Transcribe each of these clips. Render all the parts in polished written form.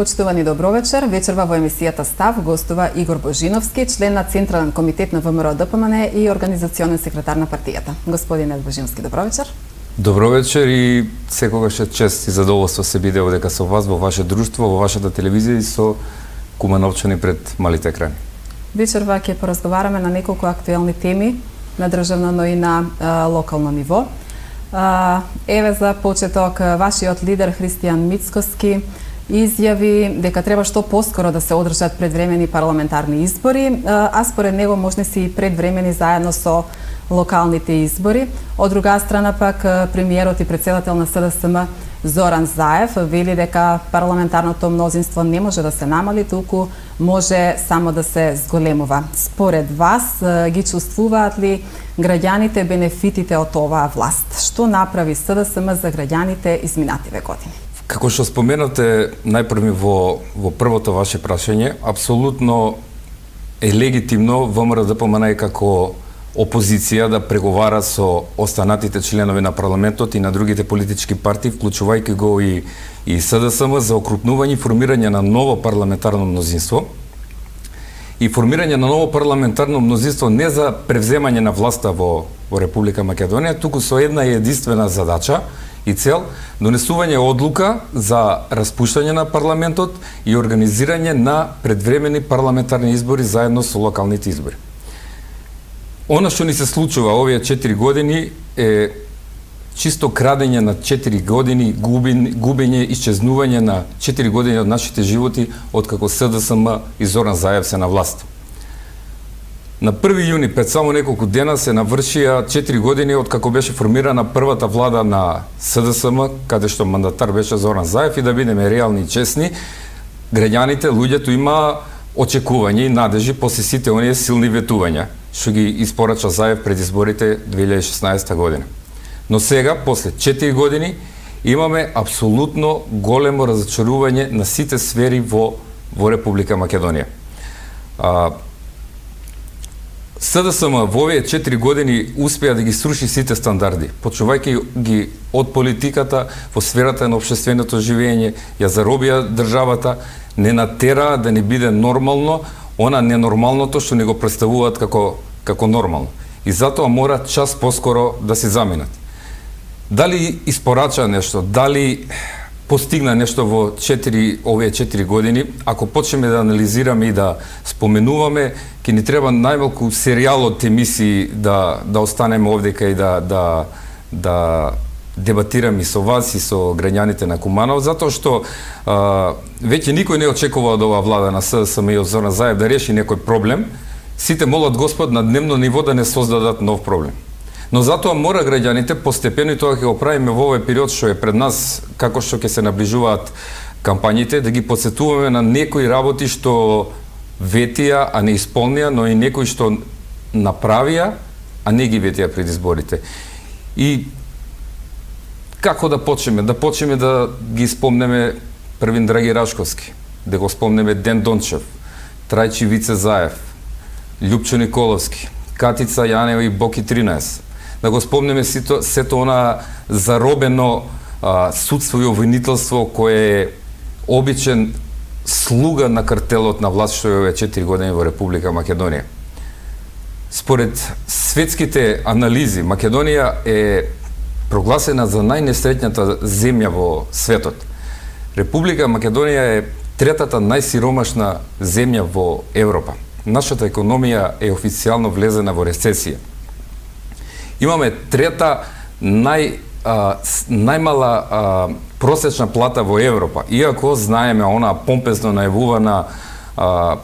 Почитувани добро вечер. Вечерва во емисијата Став гостува Игор Божиновски, член на Централен комитет на ВМРО ДПМН и организационен секретар на партијата. Господине Божиновски, добро вечер. Добро вечер и секогаш е чест и задоволство се биде одека со вас во ваше друштво, во вашата телевизија и со кумановчани пред малите екрани. Вечерва ќе поразговараме на неколку актуелни теми на државно, но и на локално ниво. Еве за почеток, вашиот лидер Христијан Мицкоски изјави дека треба што поскоро да се одржат предвремени парламентарни избори, а според него можни се и предвремени заедно со локалните избори. Од друга страна пак премиерот и претседател на СДСМ Зоран Заев вели дека парламентарното мнозинство не може да се намали, туку може само да се зголемува. Според вас ги чувствуваат ли граѓаните бенефитите од оваа власт? Што направи СДСМ за граѓаните изминативе години? Како што споменавте најпрви во првото ваше прашање, апсолутно е легитимно ВМРО ДПМН како опозиција да преговара со останатите членови на парламентот и на другите политички партии, вклучувајќи го и СДСМ, за окрупнување и формирање на ново парламентарно мнозинство. И формирање на ново парламентарно мнозинство не за превземање на власта во Република Македонија, туку со една единствена задача и цел: донесување одлука за распуштање на парламентот и организирање на предвремени парламентарни избори заедно со локалните избори. Она што ни се случува овие 4 години е чисто крадење на 4 години, губење, исчезнување на 4 години од нашите животи откако СДСМ и Зоран Заев се на власт. На 1 јуни, пред само неколку дена, се навршија 4 години откако беше формирана првата влада на СДСМ, каде што мандатар беше Зоран Заев, и да бидеме реални и честни, граѓаните, луѓето има очекување и надежи после сите оние силни ветувања што ги испорача Заев пред изборите 2016 година. Но сега, после 4 години, имаме апсолутно големо разочарување на сите сфери во Република Македонија. СДСМ во овие 4 години успеа да ги сруши сите стандарди, почувајќи ги од политиката во сферата на општественото живење, ја заробија државата, не натера да не биде нормално она ненормалното што ни го представуваат како нормално. И затоа мора час поскоро да се заменат. Дали испорача нешто, дали постигна нешто во овие 4 години, ако почнеме да анализираме и да споменуваме, ќе ни треба најмалку серијал од емисии да останеме овдека и да дебатираме со вас и со граѓаните на Куманово, затоа што веќе никој не очекува од оваа влада на СДСМ и од Зоран Заев да реши некој проблем. Сите молат Господ на дневно ниво да не создадат нов проблем. Но затоа мора граѓаните постепено, и тоа ќе го правиме во овој период што е пред нас, како што ќе се наближуваат кампањите, да ги подсетуваме на некои работи што ветија, а не исполнија, но и некои што направија, а не ги ветија пред изборите. И како да почнеме? Да почнеме да ги спомнеме Првин Драги Рашковски, да го спомнеме Ден Дончев, Трајчи Вице Заев, Љупчо Николовски, Катица Јанева и Боки 13. Да го спомнеме сето она заробено судство и обвинителство кое е обичен слуга на картелот на власт што е овие 4 години во Република Македонија. Според светските анализи, Македонија е прогласена за најнесреќната земја во светот. Република Македонија е третата најсиромашна земја во Европа. Нашата економија е официјално влезена во рецесија. Имаме трета најмала просечна плата во Европа, иако знаеме она помпезно најавувана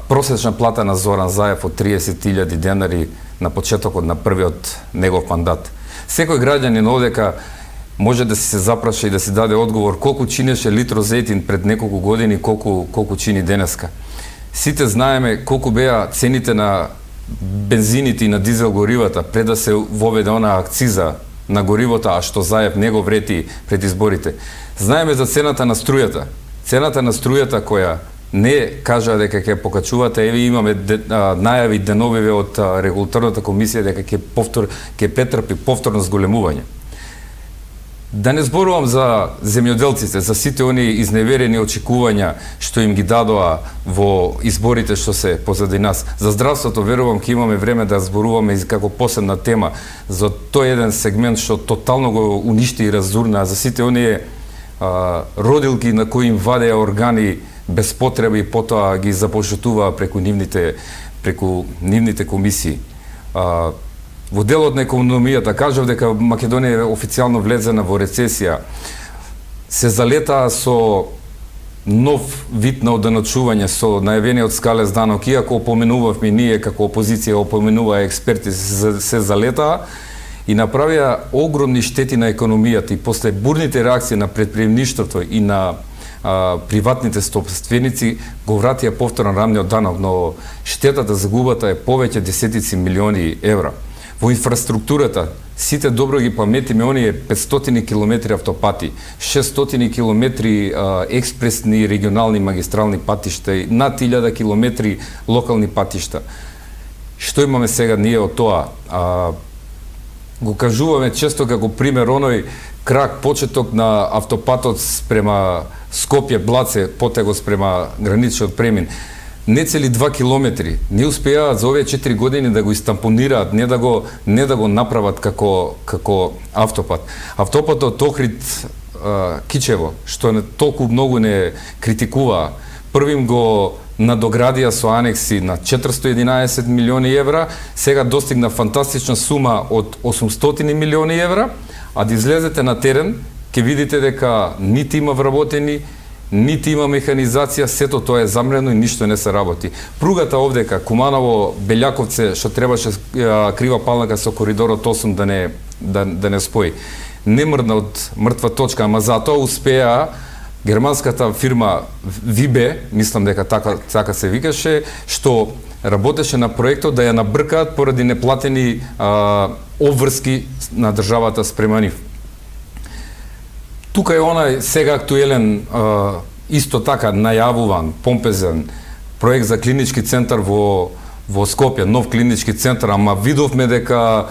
просечна плата на Зоран Заев од 30.000 денари на почетокот на првиот негов мандат. Секој граѓанин овдека може да се запраша и да си даде одговор колку чинеше литро зејтин пред неколку години, колку чини денеска. Сите знаеме колку беа цените на бензините и на дизел горивата пред да се воведе она акциза на горивото, а што Заев не го врети пред изборите. Знаеме за цената на струјата. Цената на струјата која не кажа дека ќе покачувате, еве имаме најави деновиве од регулаторната комисија дека ќе претрпи повторно зголемување. Да не зборувам за земјоделците, за сите оние изневерени очекувања што им ги дадоа во изборите што се позади нас. За здравството верувам ќе имаме време да зборуваме и како посебна тема за тој еден сегмент што тотално го уништи и разурна, за сите оние родилки на кои им вадеа органи без потреба и потоа ги запоштуваа преку нивните комисии. Во делот на економијата кажав дека Македонија е официјално влезена во рецесија. Се залетаа со нов вид на оданочување, со најавениот скалез данок, иако опоменувавме ние како опозиција, опоменуваа експерти, се залетаа и направија огромни штети на економијата и после бурните реакции на претприемништвото и на приватните собственици го вратија повторно рамниот данок, но штетата, загубата е повеќе десетици милиони евра. Во инфраструктурата, сите добро ги паметиме оние 500 километри автопати, 600 километри експресни регионални магистрални патишта и над 1000 километри локални патишта. Што имаме сега ние од тоа? Го кажуваме често како пример оној крак, почеток на автопатот спрема Скопје, Блаце, потего спрема граничниот премин. Не цели 2 километри. Не успеаат за овие 4 години да го истампонираат, не да го направат како автопат. Автопатот Охрид Кичево, што толку многу не критикуваа, првим го надоградија со анекси на 411 милиони евра, сега достигна фантастична сума од 800 милиони евра, а да излезете на терен, ќе видите дека нити има вработени, нити има механизација, сето тоа е замрено и ништо не се работи. Пругата овдека, Куманово-Белјаковце, што требаше крива палнага со коридорот 8 да не спои. Не мрдна од мртва точка, ама затоа успеа германската фирма Вибе, мислам дека така се викаше, што работеше на проектот да ја набркаат поради неплатени обврски на државата спрема нив. Тука е онај сега актуелен, исто така најавуван, помпезен проект за клинички центар во Скопје, нов клинички центар, ама видовме дека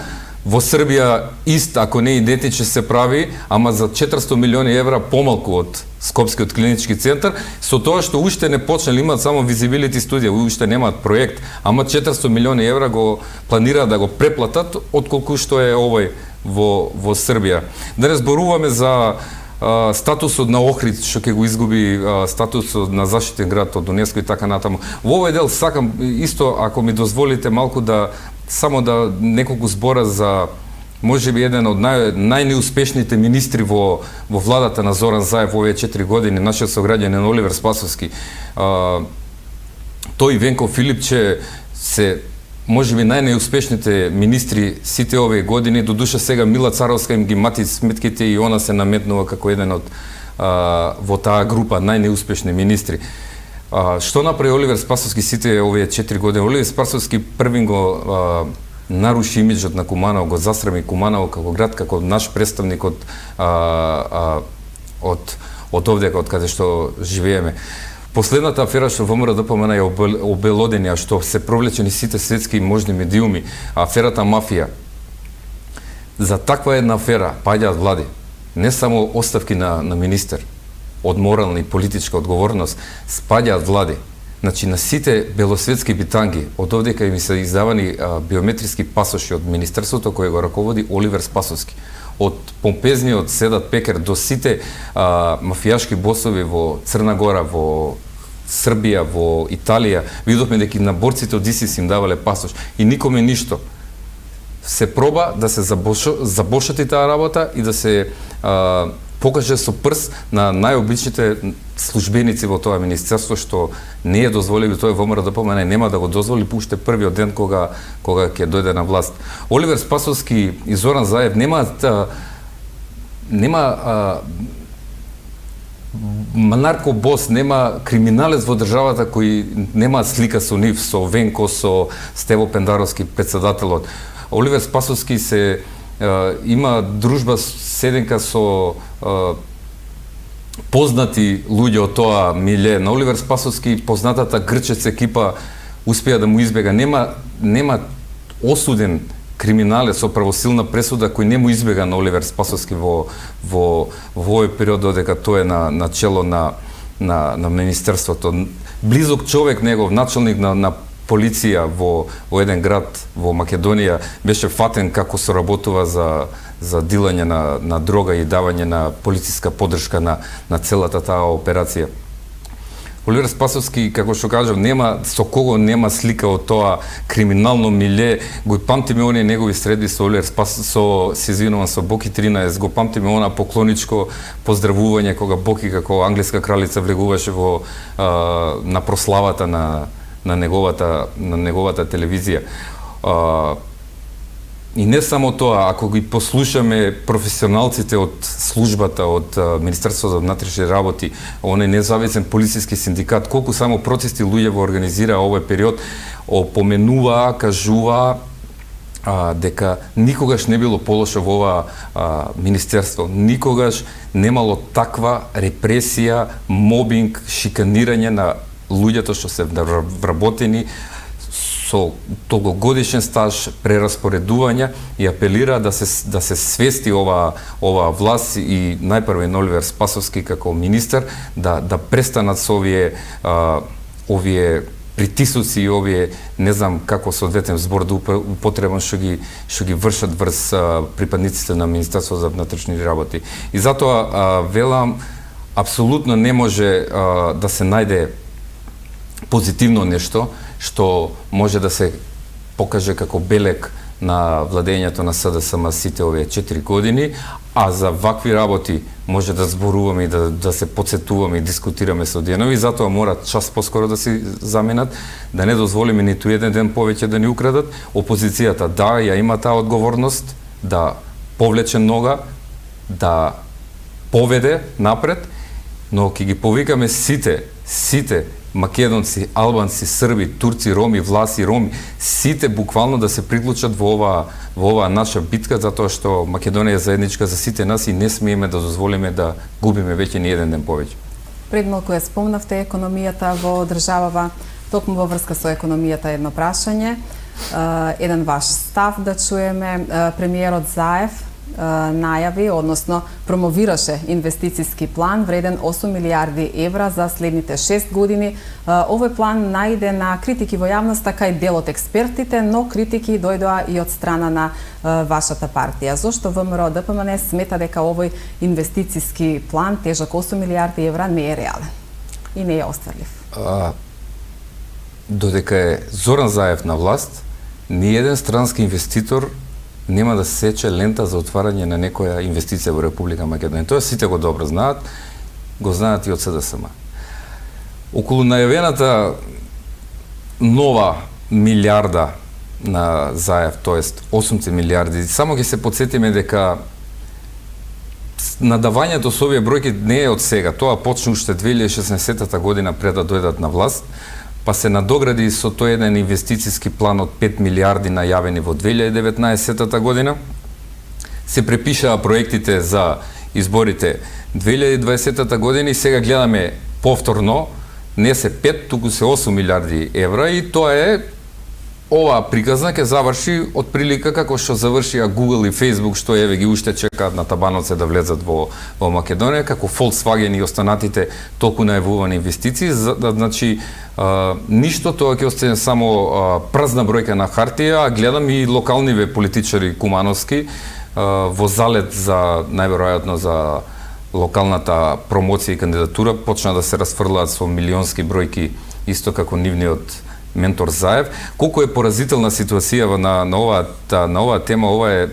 во Србија ист, ако не идентичен се прави, ама за 400 милиони евра помалку од Скопскиот клинички центар, со тоа што уште не почнали, имаат само визибилити студија, уште немаат проект, ама 400 милиони евра го планираат да го преплатат, отколку што е овој во Србија. Да не зборуваме за статусот на Охрид, што ќе го изгуби статусот на заштитен град од ЮНЕСКО и така натаму. Во овој дел сакам исто, ако ми дозволите малку само неколку збора за можеби еден од најнеуспешните министри во владата на Зоран Заев во овие 4 години, нашиот сограѓанин Оливер Спасовски. Тој Венко Филипче се можеби најнеуспешните министри сите овие години, до душа сега Мила Царовска им ги мати сметките и она се наметнува како еден од во таа група најнеуспешни министри. Што направи Оливер Спасовски сите овие 4 години? Оливер Спасовски првин го наруши имиджот на Куманово, го засрами Куманово како град, како наш представник од овдека, од каде што живееме. Последната афера што ВМРО ДПМН е обелодени, а што се провлечени сите светски можни медиуми, аферата мафија. За таква една афера паѓаат влади, не само оставки на министер, од морална и политичка одговорност, спаѓаат влади. Значи, на сите белосветски битанги, од овдека им се издавани биометриски пасоши од министерството кој го раководи Оливер Спасовски. Од помпезниот Седат Пекер до сите мафијашки босови во Црна Гора, во Србија, во Италија, видовме дека на борците од ИСИС им давале пасош и никоме ништо. Се проба да се забошати таа работа и да се покаже со прст на најобичните службеници во тоа министерство, што не е дозволил тој ВМРО ДПМН, нема да го дозволи уште првиот ден кога ќе дојде на власт. Оливер Спасовски и Зоран Заев нема наркобос, нема криминалец во државата кој нема слика со нив, со Венко, со Стево Пендаровски, председателот. Оливер Спасовски има дружба седенка со познати луѓе од тоа миле. На Оливер Спасовски познатата грчец екипа успеа да му избега. Нема осуден криминалец со правосилна пресуда кој не му избега на Оливер Спасовски во овој период додека тој е на чело на министерството. Близок човек негов, началник на полиција во еден град во Македонија, беше фатен како соработува за дилање на дрога и давање на полициска поддршка на целата таа операција. Оливер Спасовски, како што кажав, нема со кого нема слика од тоа криминално миле. Го памтиме оние негови средби со Оливер Спасовски, се извинувам, со Боки 13, го памтиме она поклоничко поздравување кога Боки како англиска кралица влегуваше на прославата на неговата телевизија. И не само тоа, ако ги послушаме професионалците од службата, од Министерството за внатрешни работи, оној независен полициски синдикат, колку само протести луѓе во организира овој период, опоменуваа, кажуваа дека никогаш не било полошо во ова министерство, никогаш немало таква репресија, мобинг, шиканирање на луѓето што се вработени со долгогодишен стаж, прераспоредувања, и апелира да се свести ова власт и најпрво Оливер Спасовски како министер да престанат со овие притисоци и овие, не знам како соодветен збор да употребам, што ги вршат врз припадниците на Министерството за внатрешни работи. И затоа велам, апсолутно не може да се најде позитивно нешто што може да се покаже како белег на владењето на СДСМ сите овие 4 години, а за вакви работи може да зборуваме и да се подсетуваме и дискутираме со денови, затоа мора час поскоро да се заменат, да не дозволиме ниту еден ден повеќе да ни украдат. Опозицијата, да, ја има таа одговорност да повлече нога, да поведе напред, но ќе ги повикаме сите македонци, албанци, срби, турци, роми, власи, роми, сите буквално да се приклучат во оваа наша битка, затоа што Македонија е заедничка за сите нас и не смееме да дозволиме да губиме веќе ни еден ден повеќе. Пред малку ја спомнавте економијата во државава, токму во врска со економијата едно прашање, еден ваш став да чуеме. Премиерот Заев најави, односно промовираше инвестициски план вреден 8 милиарди евра за следните 6 години. Овој план најде на критики во јавноста кај дел од експертите, но критики дојдоа и од страна на вашата партија. Зошто ВМРО ДПМН смета дека овој инвестициски план тежок 8 милиарди евра не е реален и не е остварлив? Додека е Зоран Заев на власт, ни еден странски инвеститор нема да сече лента за отварање на некоја инвестиција во Република Македонија. Тоа сите го добро знаат, го знаат и од СДСМ. Околу најавената нова милиарда на Заев, тоест 8 милиарди, само ќе се подсетиме дека надавањето со овие бројки не е од сега. Тоа почна уште 2016 година пред да дојдат на власт, па се надогради со тој еден инвестициски план од 5 милиарди најавени во 2019 година. Се препишаа проектите за изборите 2020 година и сега гледаме повторно, не се 5, туку се 8 милиарди евра и тоа е, оваа приказна ќе заврши од прилика како што завршија Google и Facebook, што еве ги уште чекаат на табаноце да влезат во Македонија, како Volkswagen и останатите толку најавувани инвестиции. Значи, ништо, тоа ќе остане само празна бројка на хартија, а гледам и локалниве политичари кумановски во залет за, најверојатно, за локалната промоција и кандидатура, почна да се расфрлаат со милионски бројки, исто како нивниот ментор Заев. Колку е поразителна ситуација на оваа тема, ова е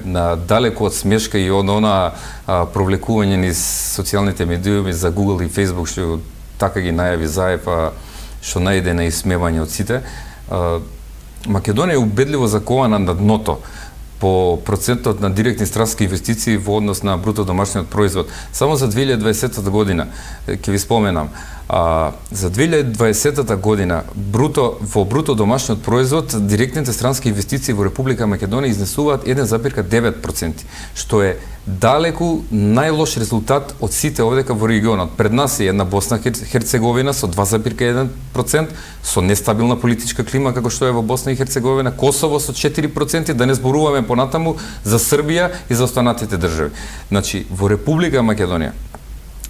далеко од смешка и од она провлекување низ социјалните медиуми за Google и Facebook, што така ги најави Заев, што најде на исмевање од сите. Македонија е убедливо закована на дното по процентот на директни странски инвестиции во однос на бруто домашниот производ. Само за 2020 година, ќе ви споменам, За 2020 година во бруто домашниот производ директните странски инвестиции во Република Македонија изнесуваат 1,9%, што е далеку најлош резултат од сите овдека во регионот. Пред нас е една Босна Херцеговина со 2,1%, со нестабилна политичка клима како што е во Босна и Херцеговина, Косово со 4%, да не зборуваме понатаму за Србија и за останатите држави. Значи, во Република Македонија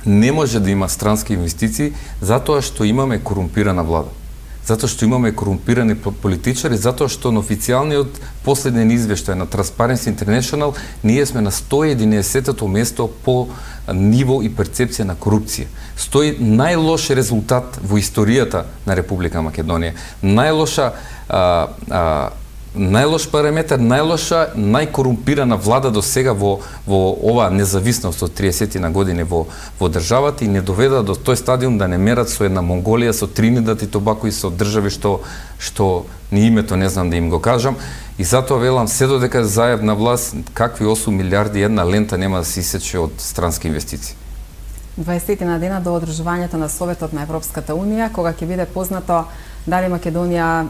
не може да има странски инвестиции затоа што имаме корумпирана влада. Затоа што имаме корумпирани политичари, затоа што на официјалниот последен извештај на Transparency International ние сме на 111-то место по ниво и перцепција на корупција. Стои најлош резултат во историјата на Република Македонија. Најлош параметар, најлоша, најкорумпирана влада до сега во оваа независност од 30 на години во државата и не доведа до тој стадиум да не мерат со една Монголија, со Тринидад и Тобако и со држави што ни името не знам да им го кажам. И затоа велам, се додека Заев на власт, какви 8 милиарди една лента нема да се исече од странски инвестиции. 20 на дена до одржувањето на Советот на Европската Унија, кога ќе биде познато дали Македонија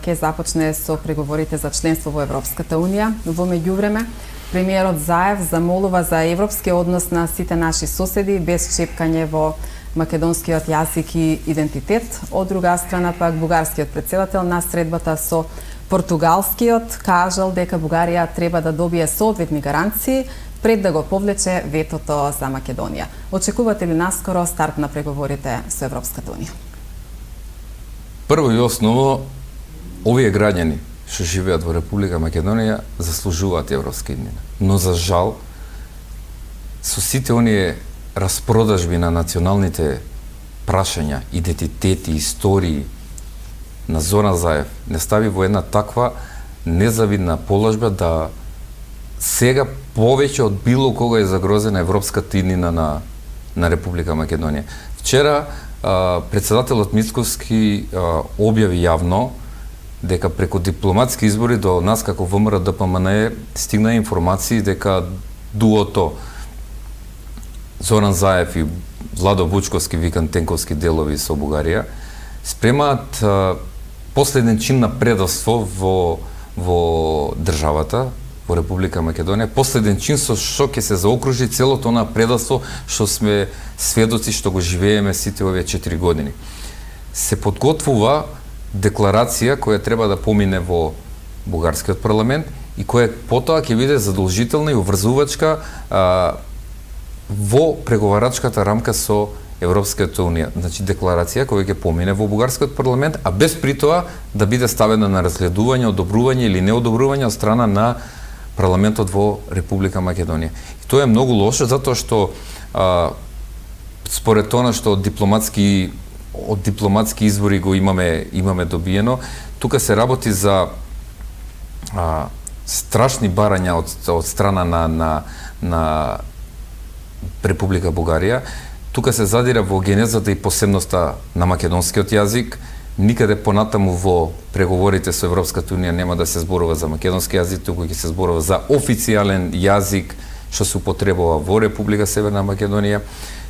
ќе започне со преговорите за членство во Европската Унија. Во меѓувреме, премиерот Заев замолува за европски однос на сите наши соседи без чепкање во македонскиот јазик и идентитет. Од друга страна пак бугарскиот претседател на средбата со португалскиот кажал дека Бугарија треба да добие соодветни гаранции пред да го повлече ветото за Македонија. Очекувате ли наскоро старт на преговорите со Европската Унија? Прво и основно, овие граѓани што живеат во Република Македонија заслужуваат европска иднина. Но за жал, со сите оние распродажби на националните прашања, идентитети, истории на Зоран Заев не стави во една таква незавидна положба да сега повеќе од било кога е загрозена европската иднина на Република Македонија. Вчера председателот Мицковски објави јавно дека преку дипломатски избори до нас како ВМРО ДПМН стигна информации дека дуото Зоран Заев и Владо Вучковски, Викан Тенковски делови со Бугарија спремаат последен чин на предавство во државата, во Република Македонија, последен чин со што ќе се заокружи целото она предавство што сме сведоци што го живееме сите овие 4 години. Се подготвува декларација која треба да помине во бугарскиот парламент и која потоа ќе биде задолжителна и обврзувачка во преговарачката рамка со Европската Унија. Значи декларација која ќе помине во бугарскиот парламент, а без при тоа да биде ставена на разгледување, одобрување или неодобрување од страна на парламентот во Република Македонија. И тоа е многу лошо затоа што според тоа што од дипломатски извори го имаме добиено, тука се работи за страшни барања од страна на Република Бугарија. Тука се задира во генезата и посебноста на македонскиот јазик. Никаде понатаму во преговорите со Европската Унија нема да се зборува за македонски јазик, туку ќе се зборува за официјален јазик што се употребува во Република Северна Македонија.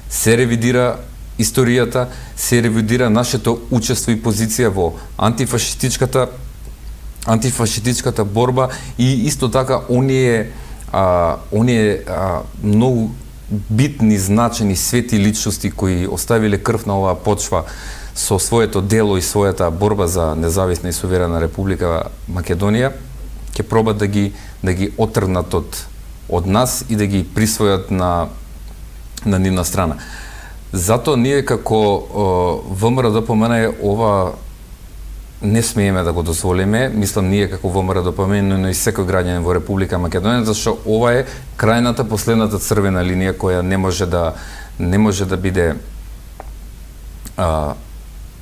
Се ревидира историјата, се ревидира нашето учество и позиција во антифашистичката борба и исто така оние многу битни, значени, свети личности кои оставиле крв на оваа почва со своето дело и својата борба за независна и суверена Република Македонија, ќе пробат да ги отргнат од нас и да ги присвојат на нивна страна. Затоа ние како ВМРО ДПМН ова не смееме да го дозволиме, мислам ние како ВМРО ДПМН, но и секој граѓанин во Република Македонија, зашто ова е крајната, последната црвена линија која не може да биде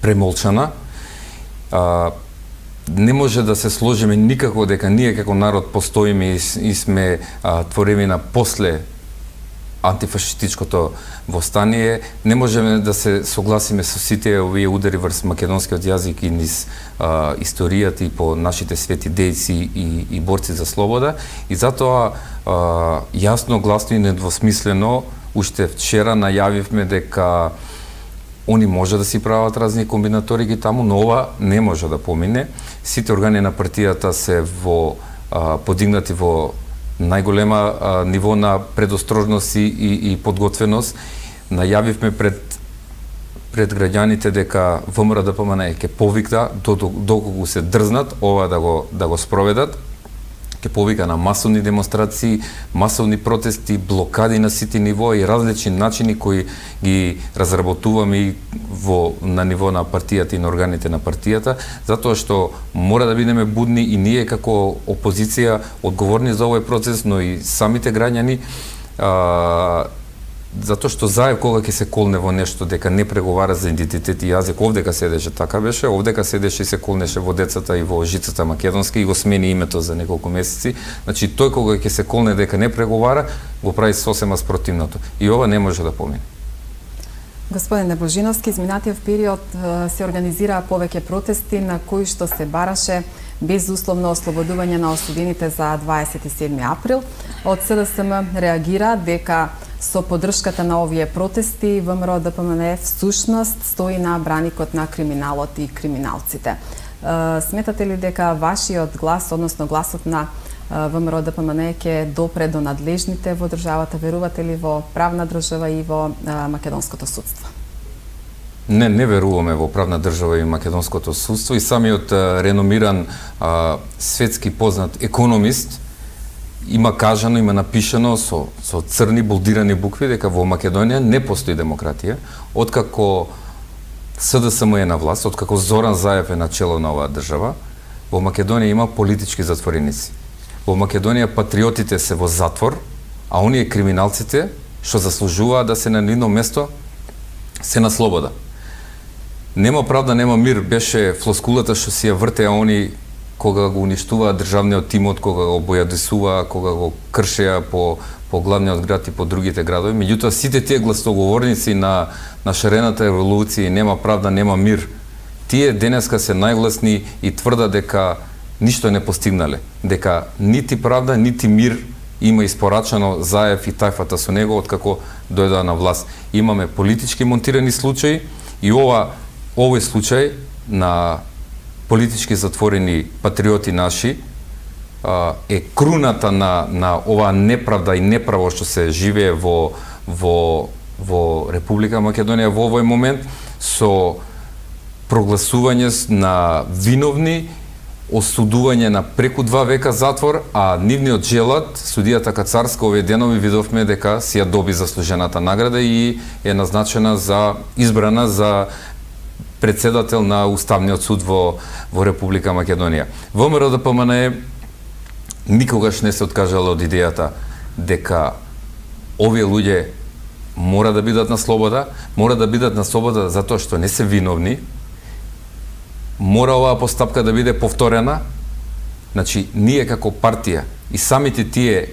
премолчана. Не може да се сложиме никако дека ние како народ постоиме и сме творевина после антифашистичкото востание. Не можеме да се согласиме со сите овие удари врз македонскиот јазик и низ историјата и по нашите свети дејци и борци за слобода. И затоа јасно, гласно и недвосмислено уште вчера најавивме дека Они може да си прават разни комбинаторики таму, но ова не може да помине. Сите органи на партијата се подигнати во најголема ниво на предострожност и подготвеност. Најавивме пред граѓаните дека ВМРО-ДПМНЕ ќе повика доколку се дрзнат ова да го спроведат. Ќе повика на масовни демонстрации, масовни протести, блокади на сите ниво и различни начини кои ги разработуваме и на ниво на партијата и на органите на партијата, затоа што мора да бидеме будни и ние како опозиција одговорни за овој процес, но и самите граѓани, затоа што заев кога ќе се колне во нешто дека не преговара за идентитет и јазик, овдека седеше, така беше, овдека седеше и се колнеше во децата и во жицата македонска и го смени името за неколку месеци. Значи тој кога ќе се колне дека не преговара, го прави сосема спротивното. И ова не може да помине. Господине Божиновски, изминатиот период се организираа повеќе протести на кои што се бараше безусловно ослободување на осудените за 27 април. Од СДСМ реагира дека со поддршката на овие протести ВМРО-ДПМНЕ всушност стои на браникот на криминалот и криминалците. Сметате ли дека вашиот глас, односно гласот на ВМРО-ДПМНЕ ќе допре до надлежните во државата? Верувате ли во правна држава и во македонското судство? Не веруваме во правна држава и македонското судство и самиот реномиран светски познат економист има кажано, има напишано со црни болдирани букви дека во Македонија не постои демократија, откако СДСМ е на власт, откако Зоран Заев е на чело на оваа држава, во Македонија има политички затвореници. Во Македонија патриотите се во затвор, а оние криминалците што заслужуваат да се на нивно место се на слобода. Нема правда, нема мир беше флоскулата што си ја вртеа они кога го уништуваа државниот имот, кога го бојадесуваа, кога го кршеа по главниот град и по другите градови. Меѓутоа сите тие гласноговорници на шарената револуција, нема правда, нема мир, тие денеска се најгласни и тврдат дека ништо не постигнале, дека нити правда, нити мир има испорачано Заев и тајфата со него откако дојдоа на власт. Имаме политички монтирани случаи и овој случај на политички затворени патриоти наши е круната на оваа неправда и неправо што се живее во Република Македонија во овој момент, со прогласување на виновни, осудување на преку 2 века затвор, а нивниот желат, судијата Кацарска, овие денови видовме дека си ја доби заслужената награда и е назначена избрана за председател на Уставниот суд во Република Македонија. ВМРО-ДПМНЕ никогаш не се откажала од идејата дека овие луѓе мора да бидат на слобода, затоа што не се виновни. Мора оваа постапка да биде повторена. Значи, ние како партија и самите тие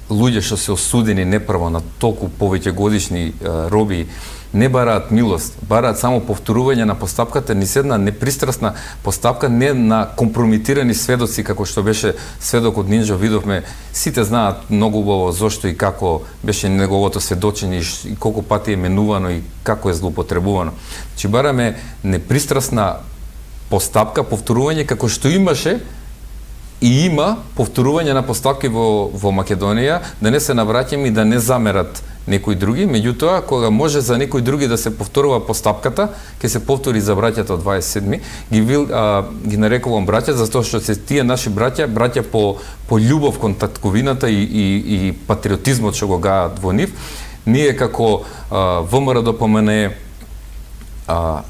луѓе што се осудени неправо на толку повеќе годишни роби не бараат милост, бараат само повторување на постапката, ни седна непристрасна постапка, не на компромитирани сведоци, како што беше сведокот Нинџо, видовме, сите знаат многу убаво зошто и како беше неговото сведочење и колку пати е менувано и како е злоупотребувано. Значи бараме непристрасна постапка, повторување како што имаше и има повторување на постапки во Македонија, да не се навраќаме и да не замерат некои други, меѓутоа кога може за некои други да се повторува постапката, ќе се повтори за браќата од 27-ми. Ги нарекувам браќа затоа што се тие наши браќа по љубов кон татковината и патриотизмот што го гаат во нив. Ние како ВМРО-ДПМНЕ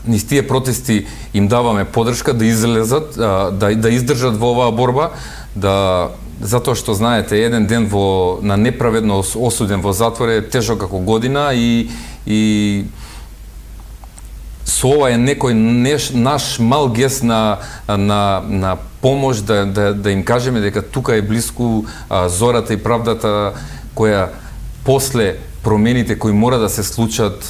низ тие протести им даваме поддршка да излезат, да издржат во оваа борба, затоа што знаете, еден ден на неправедно осуден во затвор е тежок како година и со ова е некој наш мал гест на помош да им кажеме дека тука е блиску зората и правдата која после промените кои мора да се случат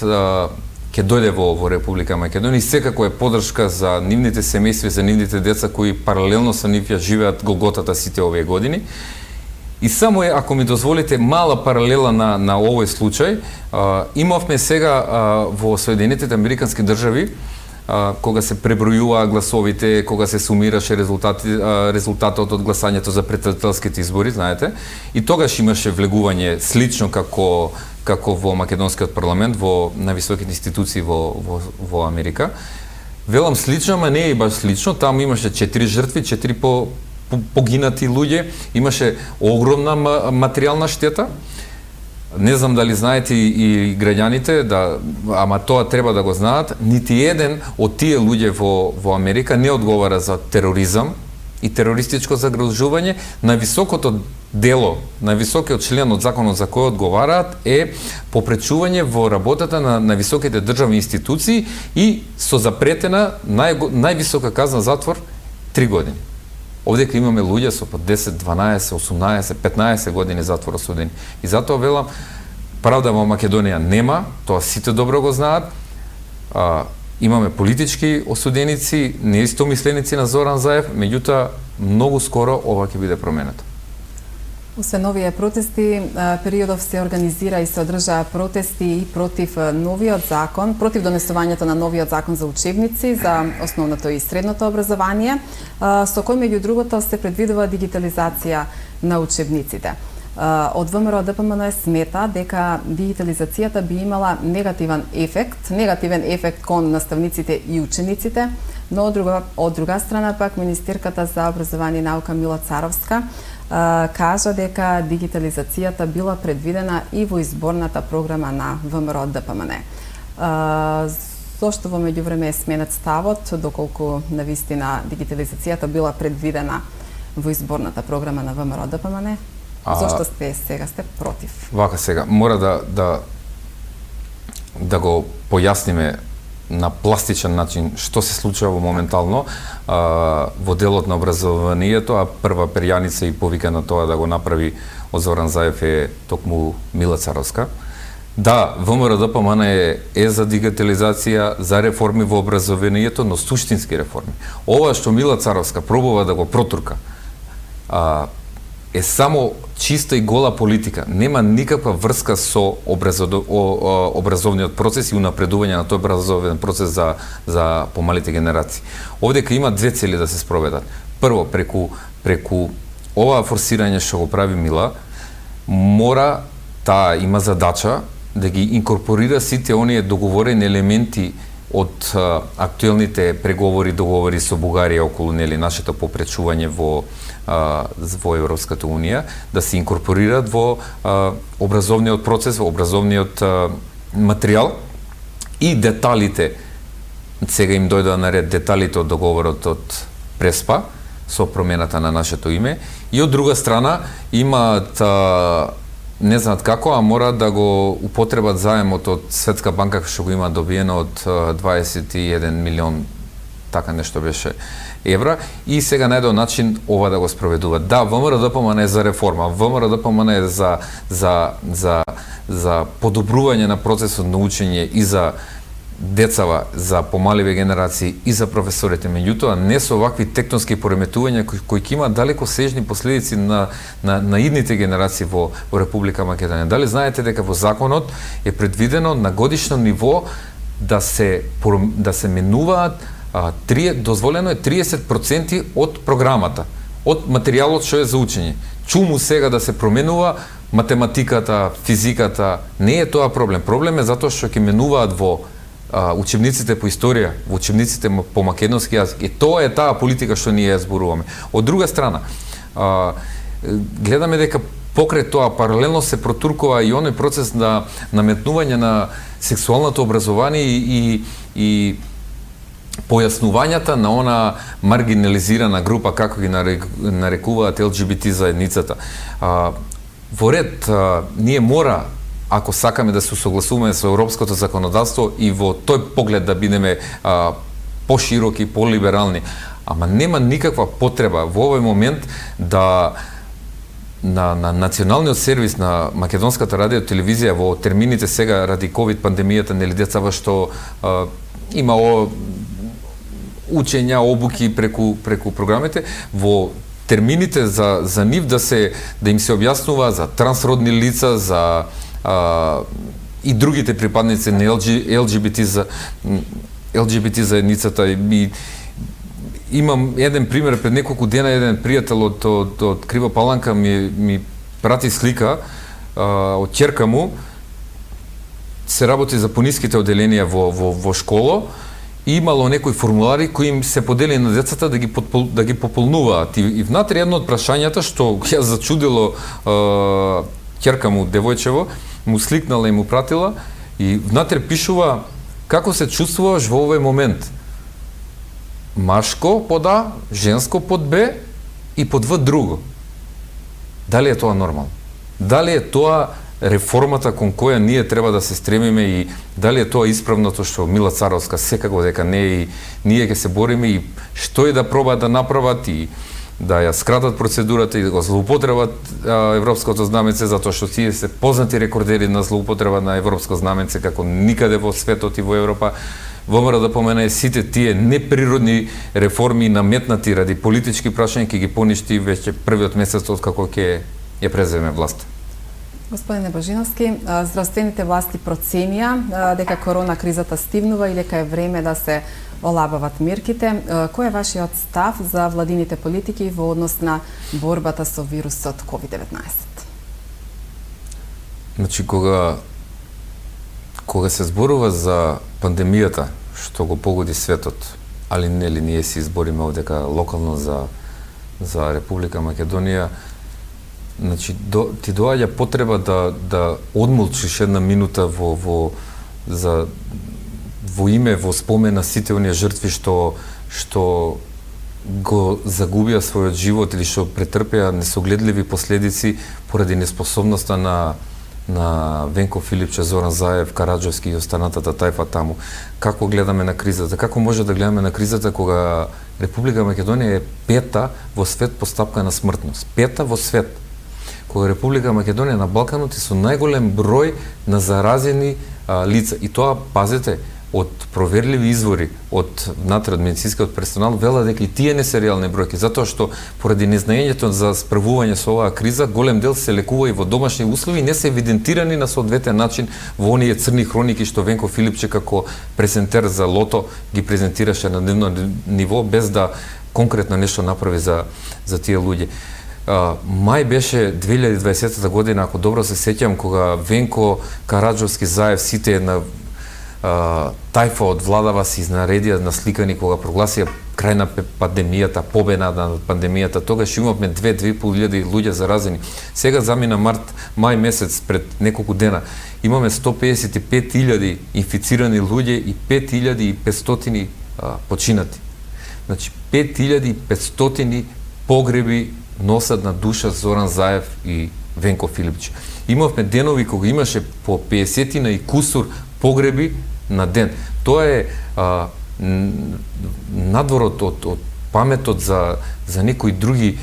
ќе дојде во Република Македонија и секако е поддршка за нивните семејства, за нивните деца кои паралелно со нив ја живеат голготата сите овие години. И само е, ако ми дозволите, мала паралела на овој случај. Имавме сега во Соединетите Американски држави, кога се пребројуваа гласовите, кога се сумираше резултатот од гласањето за претседателските избори, знаете, и тогаш имаше влегување слично како во македонскиот парламент, во највисоките институции во Америка. Велам слично, ама не е баш слично, таму имаше 4 жртви, 4 погинати луѓе, имаше огромна материјална штета. Не знам дали знаете и граѓаните, ама тоа треба да го знаат, нити еден од тие луѓе во Америка не одговара за тероризам и терористичко загрозување. Највисокото дело, највисокиот член од законот за кој одговараат е попречување во работата на високите државни институции и со запретена највисока казна затвор 3 години. Овдека имаме луѓе со по 10, 12, 18, 15 години затвор осудени. И затоа велам, правда во Македонија нема, тоа сите добро го знаат. Имаме политички осуденици, неистомисленици на Зоран Заев, меѓутоа многу скоро ова ќе биде променето. Освен овие протести, периодов се организира и се одржаа протести и против новиот закон, против донесувањето на новиот закон за учебници за основното и средното образование, со кој меѓу другото се предвидува дигитализација на учебниците. Од ВМРО ДПМН смета дека дигитализацијата би имала негативен ефект кон наставниците и учениците, но од друга страна пак министерката за образование и наука Мила Царовска кажа дека дигитализацијата била предвидена и во изборната програма на ВМРО ДПМН. Зошто во меѓувреме е сменет ставот, доколку навистина дигитализацијата била предвидена во изборната програма на ВМРО ДПМН? Зошто сега сте против? Вака сега, мора да го појасниме на пластичен начин што се случува моментално во делот на образованието, а прва перјаница и повика на тоа да го направи од Зоран Заев е токму Мила Царовска. Да, ВМРО ДПМН е за дигитализација, за реформи во образованието, но суштински реформи. Ова што Мила Царовска пробува да го протурка е само чиста и гола политика. Нема никаква врска со образовниот процес и унапредување на тој образовен процес за помалите генерации. Овдека има две цели да се спроведат. Прво, преку ова форсирање што го прави Мила, мора има задача да ги инкорпорира сите оние договорени елементи од актуелните договори со Бугарија околу нашето попречување во Европската Унија, да се инкорпорираат во образовниот процес, во образовниот материјал и деталите, сега им дојдоа на ред деталите од договорот од Преспа со промената на нашето име, и од друга страна имаат не знаат како, а мора да го употребат заемот од Светска банка што го има добиено од 21 милион, така нешто беше, евра, и сега најдоа начин ова да го спроведуваат. Да, ВМРО ДПМН е за реформа, ВМРО ДПМН е за подобрување на процесот на учење и за децава, за помаливе генерации и за професорите, меѓутоа не со овакви тектонски пореметувања кои ќе имаат далеко сежни последици на идните генерации во Република Македонија. Дали знаете дека во законот е предвидено на годишно ниво да се менуваат дозволено е 30% од програмата, од материјалот што е за учење. Чуму сега да се променува математиката, физиката, не е тоа проблем. Проблем е затоа што ќе менуваат во учебниците по историја, во учебниците по македонски јазик. И тоа е таа политика што ние ја зборуваме. Од друга страна, гледаме дека покрај тоа паралелно се протуркува и оној процес на наметнување на сексуалното образование и појаснувањата на она маргинализирана група, како ги нарекуваат ЛГБТ заедницата. Во ред, ние мора, ако сакаме да се согласуваме со европското законодавство и во тој поглед да бидеме пошироки, полиберални, ама нема никаква потреба во овој момент да на националниот сервис на Македонската радио телевизија во термините сега ради ковид пандемијата, нели децава што има учења, обуки преку програмите, во термините за нив да им се објаснува за трансродни лица, за и другите припадници на LGBT заедницата. И имам еден пример, пред неколку дена еден пријател од Крива Паланка ми прати слика од ќерка му, се работи за пониските оделенија во школа, и имало некои формулари кои им се подели на децата да ги пополнуваат. И внатре едно од прашањата што ја зачудило ќерка му, девојчево, му сликнала и му пратила, и внатре пишува: како се чувствуваш во овој момент? Машко под А, женско под Б и под В друго. Дали е тоа нормално? Дали е тоа реформата кон која ние треба да се стремиме, и дали е тоа исправното што Мила Царовска секако дека не, и ние ќе се бориме, и што и да пробаат да направат, и да ја скратат процедурата и да го злоупотребат европското знаменце, затоа што тие се познати рекордери на злоупотреба на европско знаменце како никаде во светот и во Европа. ВМРО да помене сите тие неприродни реформи наметнати ради политички прашања, ќе ги поништи веќе првиот месец од како ќе ја преземе власт. Господине Божиновски, здравствените власти проценија дека корона кризата стивнува и дека е време да се олабават мерките. Кој е вашиот став за владините политики во однос на борбата со вирусот COVID-19? Значи, кога се зборува за пандемијата што го погоди светот, али нели ние се избориме одека локално за Република Македонија, значи ти доаѓа потреба да одмолчиш една минута во име, во спомен на сите оние жртви што го загубија својот живот или што претрпеа несогледливи последици поради неспособноста на Венко Филипче, Зоран Заев, Караджовски и останатата тајфа таму. Како гледаме на кризата? Како може да гледаме на кризата кога Република Македонија е пета во свет по стапка на смртност? Пета во свет. Кога Република Македонија на Балканот е со најголем број на заразени лица. И тоа, пазете, од проверливи извори, од внатре од медицинскиот персонал, вела дека и тие не се реални бројки, затоа што поради незнаењето за справување со оваа криза, голем дел се лекува и во домашни услови, не се евидентирани на соодветен начин во оние црни хроники што Венко Филипче како презентер за Лото ги презентираше на дневно ниво, без да конкретно нешто направи за тие луѓе. Мај беше 2020 година, ако добро се сеќам, кога Венко, Караджовски, Заев, сите една тајфа од владава се изнаредија насликани кога прогласија крај на пандемијата, победа на пандемијата. Тогаш имавме 2-2.500 луѓе заразени. Сега замина мај месец, пред неколку дена, имаме 155.000 инфицирани луѓе и 5.500 починати. Значи 5.500 погреби носат на душа Зоран Заев и Венко Филипче. Имавме денови кога имаше по 50 и кусур погреби на ден. Тоа е надворот од паметот за некои други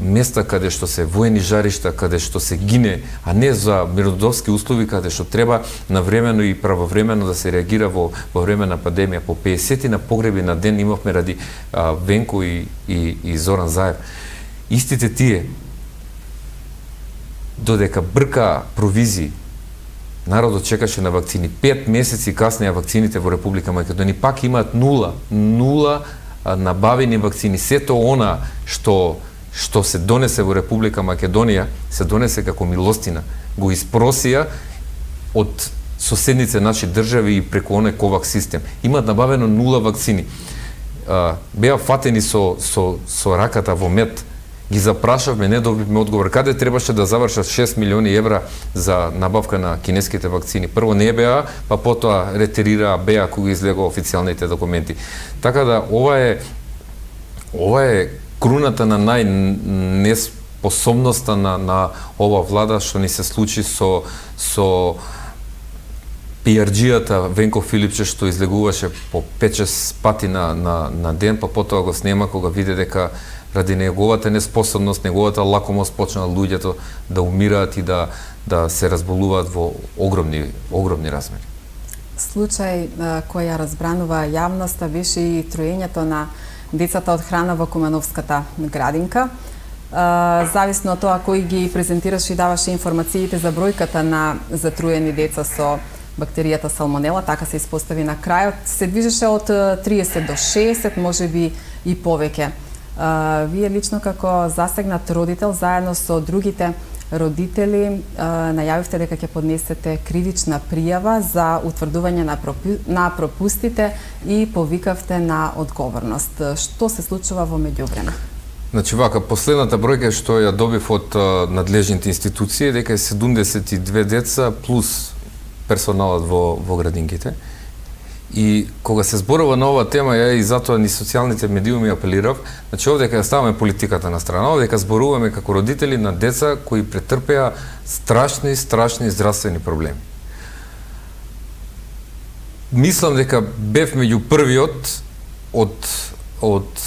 места каде што се воени жаришта, каде што се гине, а не за мирнодопски услови каде што треба навремено и правовремено да се реагира во време на пандемија. По 50 на погреби на ден имавме ради Венко и Зоран Заев. Истите тие, додека брка провизии, народот чекаше на вакцини. 5 месеци каснеја вакцините во Република Македонија пак имаат нула набавени вакцини. Сето она што се донесе во Република Македонија, се донесе како милостина. Го испросија од соседните наши држави и преку оној ковакс систем. Имаат набавено 0 вакцини. Беа фатени со раката во мед. Ги запрашавме, не добивме одговор. Каде требаше да завршат 6 милиони евра за набавка на кинеските вакцини? Прво не беа, па потоа ретерираа беа кога излегоа официјалните документи. Така да ова е круната на најнеспособноста на ова влада што ни се случи со пиарџијата Венко Филипче што излегуваше по 5-6 пати на ден, па потоа го снема кога виде дека ради неговата неспособност, неговата лакомост почнаа луѓето да умираат и да се разболуваат во огромни размери. Случај кој ја разбранува јавноста беше и троењето на децата од храна во Кумановската градинка. зависно од тоа кој ги презентираш и даваше информациите за бројката на затруени деца со бактеријата салмонела, така се испостави на крајот, се движеше од 30 до 60, можеби и повеќе. Вие лично како засегнат родител, заедно со другите родители, најавивте дека ќе поднесете кривична пријава за утврдување на пропустите и повикавте на одговорност. Што се случува во меѓувреме? Значи вака, последната бројка што ја добив од надлежните институции дека е 72 деца плюс персоналот во градинките. И кога се зборува на оваа тема, ја и затоа ни социјалните медиуми апелирав, значи овдека ја ставаме политиката на страна, овдека зборуваме како родители на деца кои претрпеа страшни здравствени проблеми. Мислам дека бев меѓу првиот од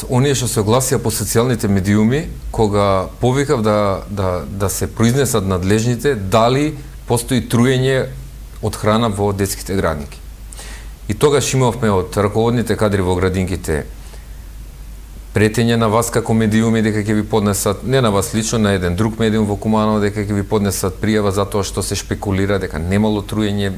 оние што се огласија по социјалните медиуми, кога повикав да се произнесат надлежните дали постои труење од храна во детските градинки. И тогаш имавме од раководните кадри во градинките претење на вас како медиуми дека ќе ви поднесат, не на вас лично, на еден друг медиум во Куманово дека ќе ви поднесат пријава за тоа што се шпекулира дека немало труење.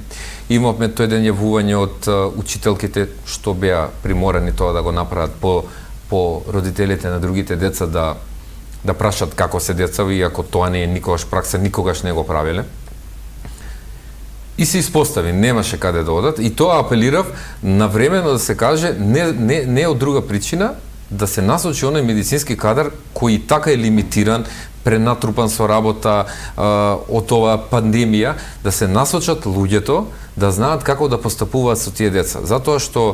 Имавме тоа еден јавување од учителките што беа приморани тоа да го направат по родителите на другите деца да прашат како се децави, иако тоа не е никогаш пракса, никогаш не го правеле. И се испостави, немаше каде да одат, и тоа апелирав навремено да се каже, не од друга причина, да се насочи оној медицински кадар кој така е лимитиран, пренатрупан со работа од оваа пандемија, да се насочат луѓето да знаат како да постапуваат со тие деца. Затоа што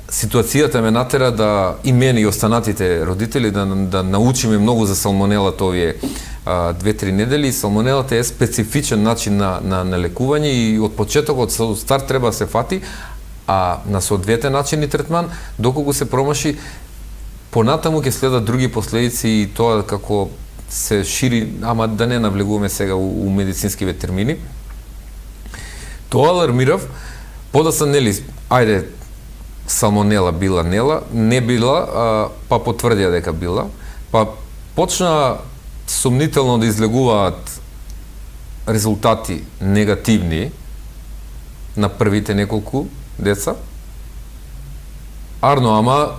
ситуацијата ме натера да и мене и останатите родители да научиме многу за салмонелата овие 2-3 недели. Салмонелата е специфичен начин на лекување и од почетокот со старт треба да се фати, а на соодветен начини третман, доколку се промаши, понатаму ќе следат други последици и тоа како се шири, ама да не навлегуваме сега у медицинскиве термини. Тоа алармирав, подоцна ајде, салмонела била, не била, па потврдија дека била, па почна сумнително да излегуваат резултати негативни на првите неколку деца. Арно, ама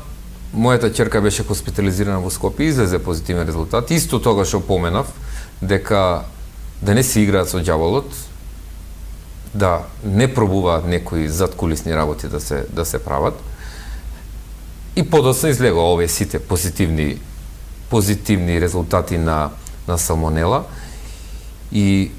мојата ќерка беше хоспитализирана во Скопје и излезе позитивен резултат. Исто тогаш опоменав дека да не се играат со ѓаволот, да не пробуваат некои задкулисни работи да се прават. И подоцна излегува овие сите позитивни резултати на салмонела. И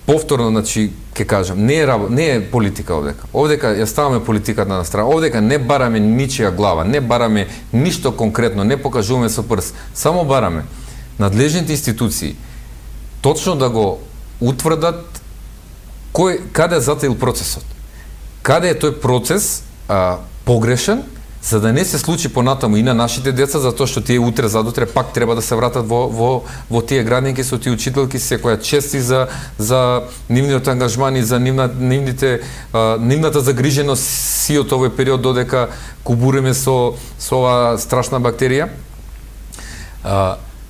повторно, значи, ќе кажам, не е политика овдека. Овдека ја ставаме политиката на страна. Овдека не бараме ничија глава, не бараме ништо конкретно, не покажуваме со прст. Само бараме надлежните институции точно да го утврдат каде е затаил процесот. Каде е тој процес погрешен, за да не се случи понатаму и на нашите деца, затоа што тие утре задутре пак треба да се вратат во тие градинки со тие учителки, секоја чести за нивниот ангажман и за нивната загриженост сиот овој период додека кубуреме со оваа страшна бактерија.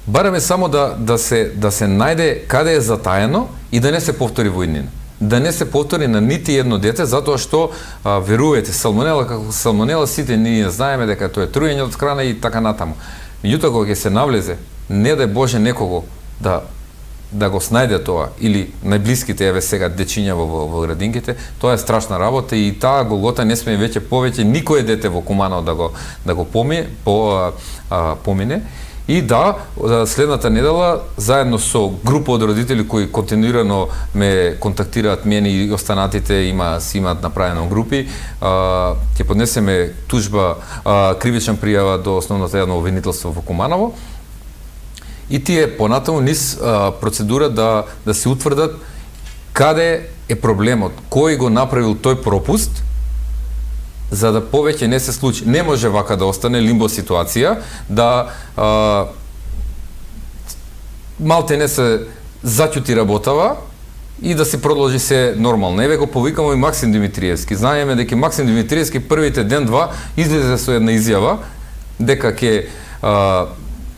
Бараме само да се најде каде е затаено и да не се повтори во иднина. Да не се повтори на нити едно дете, затоа што, верувајте, салмонела како салмонела, сите ние знаеме дека тоа е труење од храна и така натаму. Меѓутоа, кога ќе се навлезе, не дај Боже некого да го снајде тоа, или најблиските, еве сега, дечиња во градинките, тоа е страшна работа и таа голгота не сме веќе повеќе никое дете во Куманово да го помине. И следната недела, заедно со група од родители кои континуирано ме контактираат мене и останатите, имаат направено групи, ќе поднесеме тужба, кривична пријава до основното јавно обвинителство во Куманово. И тие понатаму низ процедура да се утврдат каде е проблемот, кој го направил тој пропуст, за да повеќе не се случи. Не може вака да остане лимбо ситуација, да малте не се заќути работава и да се продолжи се нормално. Еве го повикамо и Максим Димитриевски. Знаеме дека Максим Димитриевски првите ден-два излезе со една изјава дека ќе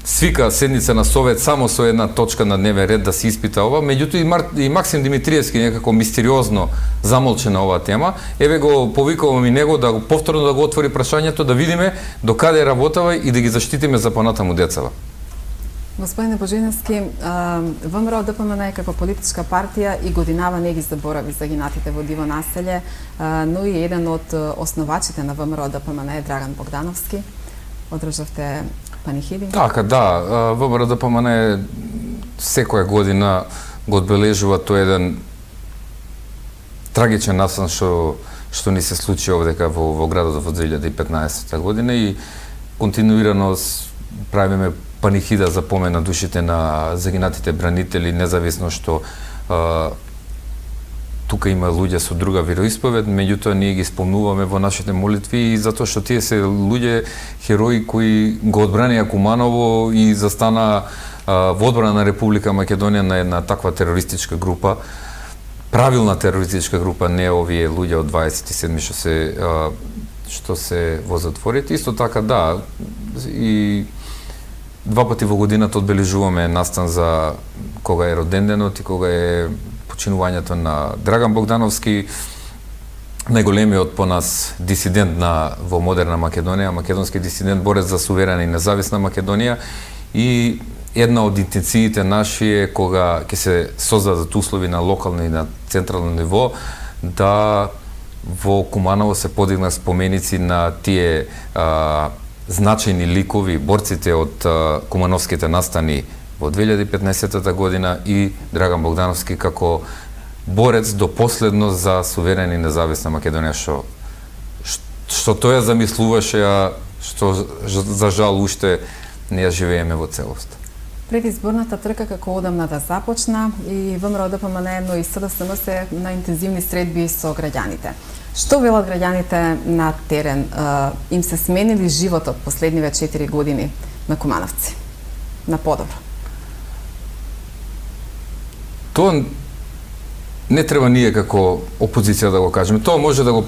свика седница на совет само со една точка на дневен ред да се испита ова, меѓутоа и Максим Димитриевски некако мистериозно замолче на оваа тема. Еве го повикувам и него да го повторно да го отвори прашањето, да видиме до каде работава и да ги заштитиме за понатаму децава. Господине Божиневски, ВМРО ДПМН е како политичка партија и годинава не ги заборави загинатите во Диво населје, но и еден од основачите на ВМРО ДПМН е Драган Богдановски. Одржавте панихиди? Така, да. ВМРО ДПМН секоја година го одбележува тој еден трагичен настан што ни се случи овдека во градот во 2015 година и континуирано правиме панихида за помен на душите на загинатите бранители, независно што тука има луѓе со друга вероисповед, меѓутоа ние ги спомнуваме во нашите молитви и затоа што тие се луѓе херои кои го одбранија Куманово и застана во одбрана на Република Македонија на една таква терористичка група, правилна терористичка група, не овие луѓе од 27 што се во затворите. Исто така, да, и два пати во годината одбележуваме настан за кога е роден денот и кога е починувањето на Драган Богдановски, најголемиот по нас дисидент во модерна Македонија, македонски дисидент, борец за суверена и независна Македонија, и една од интенциите наши е кога ќе се создадат услови на локално и на централно ниво да во Куманово се подигнат споменици на тие значајни ликови, борците од кумановските настани во 2015 година и Драган Богдановски како борец до последно за суверена и независна Македонија, што тој ја замислуваше, а што за жал уште не ја живееме во целост. Предизборната трка како одамна да започна и ВМРО ДПМН, но и СДСМ се на интензивни средби со граѓаните. Што велат граѓаните на терен? Им се сменили животот последниве 4 години на кумановци? На подобро? Тоа не треба ние како опозиција да го кажеме. Тоа може да го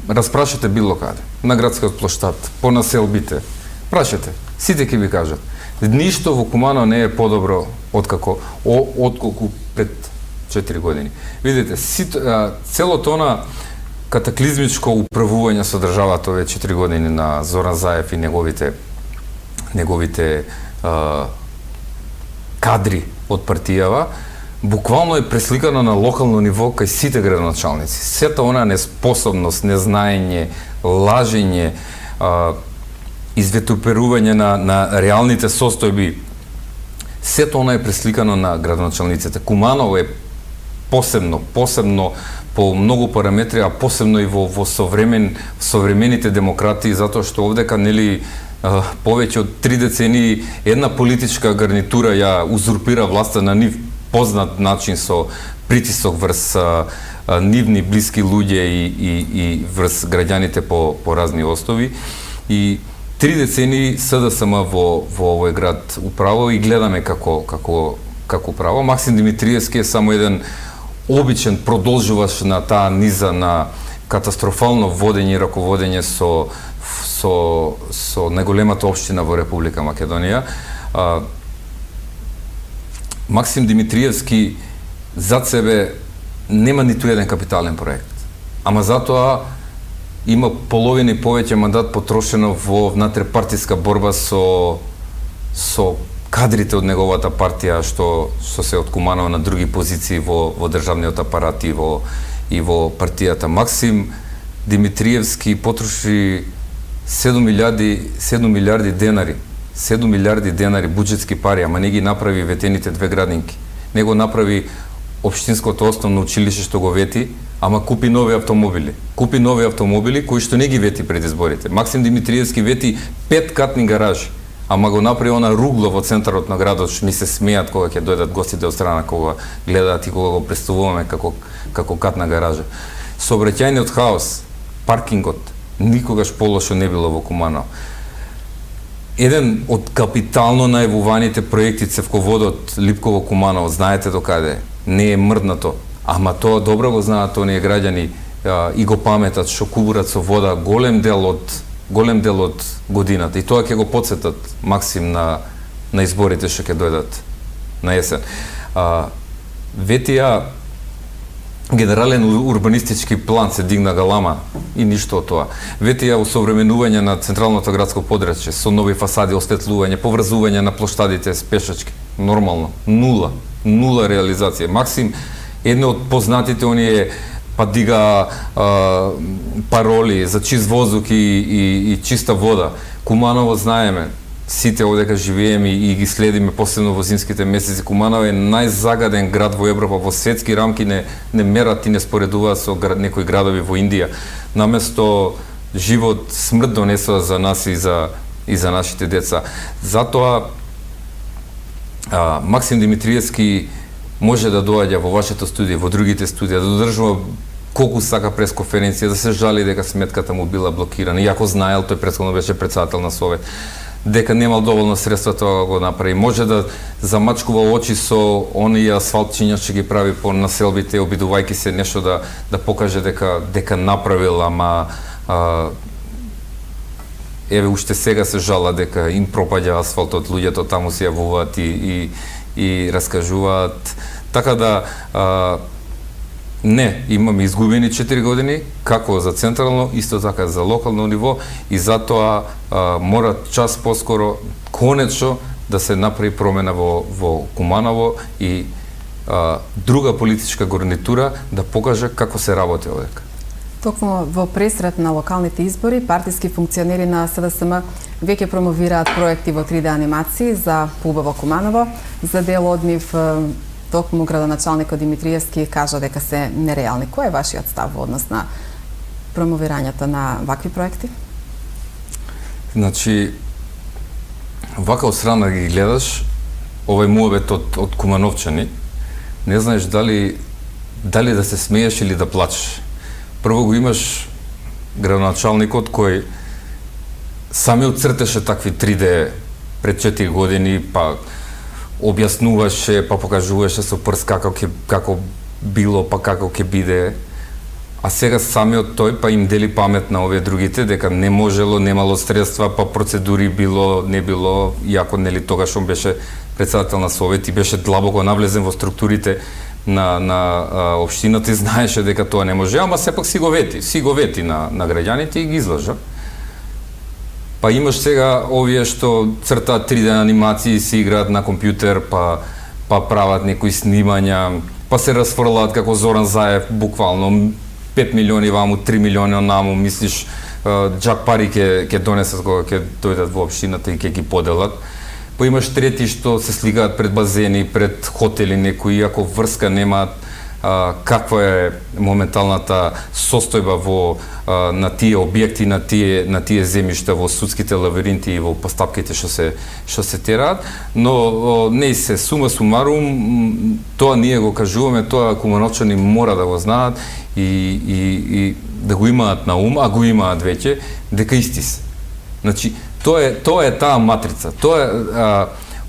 распрашате било каде. На градскиот плоштад, по населбите. Прашете, сите ќе ви кажат. Ништо во Куманово не е подобро отколку пред 4 години. Видите, целото она катаклизмичко управување со државата овие 4 години на Зоран Заев и неговите кадри од партијава, буквално е пресликано на локално ниво кај сите градоначалници. Сета она неспособност, незнаење, лажење, извитуперување на реалните состојби, сето она е пресликано на градоначалниците. Куманово е посебно по многу параметри, а посебно и во современите демократии, затоа што овдека нели повеќе од 3 децении една политичка гарнитура ја узурпира власта на нив познат начин со притисок врз нивни блиски луѓе и врз граѓаните по разни основи. И 3 децении СДСМ во овој град управува и гледаме како управува. Максим Димитриевски е само еден обичен продолжуваш на таа низа на катастрофално водење и раководење со најголемата општина во Република Македонија. Максим Димитриевски зад себе нема ниту еден капитален проект, ама затоа има половина и повеќе мандат потрошено во внатрепартиска борба со кадрите од неговата партија што се откуманува на други позиции во државниот апарат и во партијата. Максим Димитриевски потроши 7 милиарди денари. 7 милиарди денари буџетски пари, ама не ги направи ветените 2 градинки. Не го направи општинското основно училиште што го вети, ама купи нови автомобили. Купи нови автомобили кои што не ги вети пред изборите. Максим Димитриевски вети 5 катни гаражи, ама го направи она ругло во центарот на градот, што ми се смеат кога ќе дојдат гостите од страна, кога гледаат и кога го представуваме како катна гаража. Сообраќајниот хаос, паркингот, никогаш полошо не било во Куманово. Еден од капитално најавуваните проекти цевководот Липково-Куманово, знаете до каде, не е мрднато, ама тоа добро го знаат оние граѓани и го паметат што кубурат со вода голем дел од голем дел од годината и тоа ќе го потсетат Максим на изборите што ќе дојдат на есен. Ветија генерален урбанистички план се дигна галама и ништо од тоа. Ветија усовременување на централното градско подрачје со нови фасади, осветлување, поврзување на плоштадите с пешачки. Нормално. Нула реализација. Максим, едно од познатите оние па дига пароли за чист воздух и чиста вода. Куманово знаеме, сите одека живееме и ги следиме последно во зимските месеци. Куманово е најзагаден град во Европа, во светски рамки не мерат и не споредуваат со некои градови во Индија. Наместо живот, смрт донесува за нас и за нашите деца. Затоа Максим Димитриевски може да доаѓа во вашето студија, во другите студија, да одржува колку сака пресконференција, да се жали дека сметката му била блокирана. Иако знаел, тој претходно беше претседател на Совет, дека немал доволно средства тоа го направи. Може да замачкува очи со оние асфалтчиња што ги прави по населбите, обидувајќи се нешто да покаже дека направил, ама еве уште сега се жала дека им пропаѓа асфалтот, луѓето таму се јавуваат и раскажуваат. Така да не, имаме изгубени 4 години, како за централно, исто така за локално ниво, и затоа мора час поскоро конечно да се направи промена во Куманово и друга политичка гарнитура да покаже како се работи овдека. Токму во пресред на локалните избори, партиски функционери на СДСМ веќе промовираат проекти во 3D анимации за пубаво Куманово. За дел од нив токму градоначалникот Димитриевски кажа дека се нереални. Кој е вашиот став во однос на промовирањето на вакви проекти? Значи, вака од страна ги гледаш, овој муабет од кумановчани, не знаеш дали да се смееш или да плачеш. Прво го имаш градоначалникот кој самиот цртеше такви 3D пред 4 години, па објаснуваше, па покажуваше со прст како било, па како ќе биде. А сега самиот тој па им дели памет на овие другите дека не можело, немало средства, па процедури било, не било, иако нели тогаш он беше претседател на Совет и беше длабоко навлезен во структурите на општината и знаеше дека тоа не може, ама сепак си го вети на граѓаните и ги излажа. Па имаш сега овие што цртаат 3D анимации, си играат на компјутер, па прават некои снимања, па се расфрлаат како Зоран Заев, буквално 5 милиони ваму, 3 милиони наму, мислиш џак пари ќе донесат кога ќе дојдат во општината и ќе ги поделат. Па имаш трети што се слигаат пред базени, пред хотели некои, иако врска немаат каква е моменталната состојба на тие објекти, на тие земјишта во судските лабиринти и во постапките што се тераат, но не се сума сумарум, тоа ние го кажуваме, тоа кумановчани мора да го знаат и да го имаат на ум, а го имаат веќе, дека исти се. Значи, тоа е таа матрица.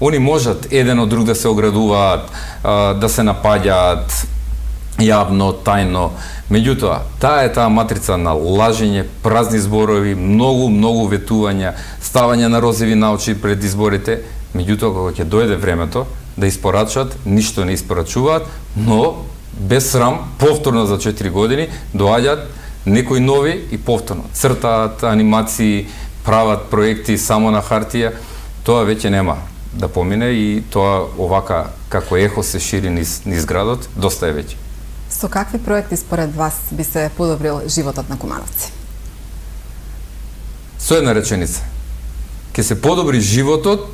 Они можат еден од друг да се оградуваат, да се напаѓаат јавно, тајно. Меѓутоа, таа е таа матрица на лажење, празни зборови, многу ветувања, ставање на розови на очи пред изборите. Меѓутоа, кога ќе дојде времето да испорачат, ништо не испорачуваат, но без срам, повторно за 4 години, доаѓаат некои нови и повторно цртаат анимации, прават проекти само на хартија. Тоа веќе нема да помине и тоа овака како ехо се шири низ градот, доста е веќе. Со какви проекти според вас би се подобрил животот на кумановци? Со една реченица. Ќе се подобри животот